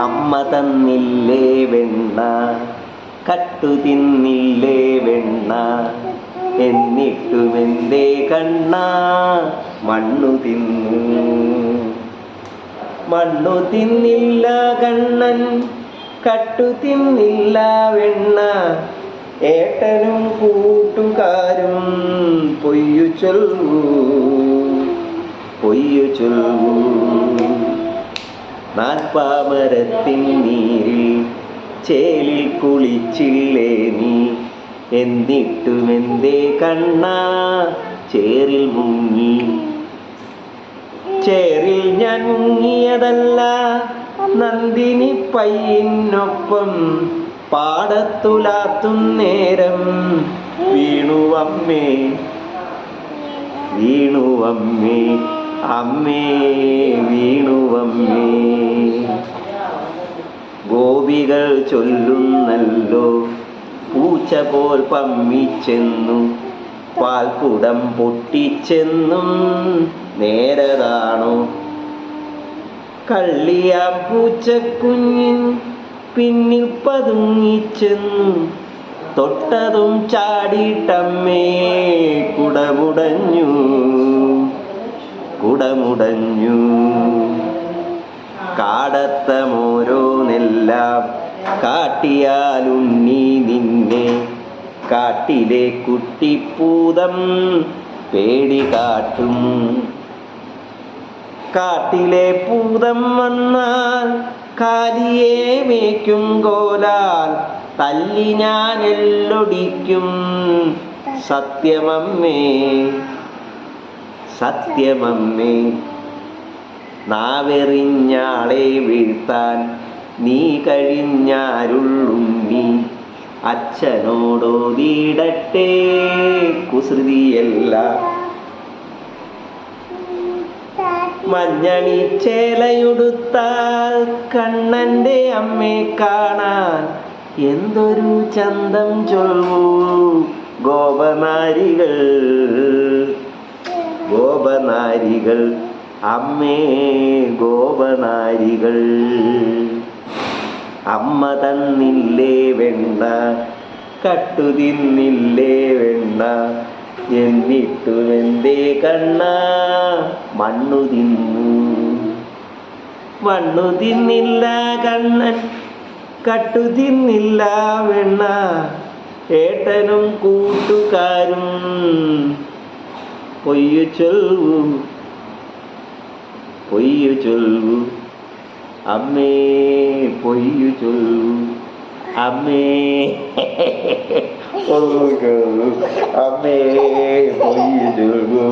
അമ്മ തന്നില്ലേ വെണ്ണ, കട്ടു തിന്നില്ലേ വെണ്ണ, എന്നിട്ടുമെന്തേ കണ്ണ മണ്ണു തിന്നു. മണ്ണു തിന്നില്ല കണ്ണൻ, കട്ടു തിന്നില്ല വെണ്ണ, ഏട്ടനും കൂട്ടുകാരും പൊയ്യു ചൊല്ലൂ, പൊയ്യു ചൊല്ലൂ. നാൽപ്പാമരത്തിൻ നീരിൽ ചേലിൽ കുളിച്ചില്ലേ നീ, എന്നിട്ടുമെന്തേ കണ്ണ ചേറിൽ മുങ്ങി. ചേറിൽ ഞാൻ മുങ്ങിയതല്ല, നന്ദിനി പയ്യനൊപ്പം പാടത്തുലാത്തും നേരം വീണുവമ്മേ, വീണുവമ്മേ, അമ്മേ വീണുവമ്മേ. ഗോപികൾ ചൊല്ലുന്നല്ലോ പൂച്ച പോൽ പമ്മിച്ചെന്നു, പാൽക്കുടം പൊട്ടിച്ചെന്നും നേരതാണോ. കള്ളിയാം പൂച്ചക്കുഞ്ഞിൻ പിന്നിൽ പതുങ്ങിച്ചെന്നു, തൊട്ടതും ചാടിയിട്ടമ്മേ കുടമുടഞ്ഞു, കുടമുടഞ്ഞു. കാടത്തമോരോന്നെല്ലാം കാട്ടിയാലുണ്ണി നിന്നെ, കാട്ടിലെ കുട്ടിപ്പൂതം പേടി കാട്ടും. കാട്ടിലെ പൂതം വന്നാൽ കാലിയെ മേയ്ക്കും കോലാൽ തല്ലി ഞാൻ എല്ലൊടിക്കും. സത്യമമ്മേ, സത്യമമ്മേ. നാവെറിഞ്ഞാളെ വീഴ്ത്താൻ നീ കഴിഞ്ഞാരുള്ളുണ്ണി, അച്ഛനോടോതിടട്ടെ കുസൃതിയല്ല. മഞ്ഞണി ചേലയുടുത്താൽ കണ്ണൻ്റെ അമ്മയെ കാണാൻ എന്തൊരു ചന്തം ചൊല്ലൂ ഗോപനാരികൾ, ഗോപനാരികൾ, അമ്മേ ഗോപനാരികൾ. അമ്മ തന്നില്ലേ വെണ്ണ, കട്ടു തിന്നില്ലേ വെണ്ണ, എന്നിട്ടുമെന്തേ കണ്ണ മണ്ണു തിന്നു. മണ്ണു തിന്നില്ല കണ്ണൻ, കട്ടു തിന്നില്ല വെണ്ണ, ഏട്ടനും കൂട്ടുകാരും പൊയ്യു ചൊല്ലൂ, പൊയ്യു ചൊല്ലൂ. അമ്മേ പൊയ്യു ചൊല്ലൂ, അമ്മേ അമ്മേ പൊയ്യു ചൊല്ലൂ.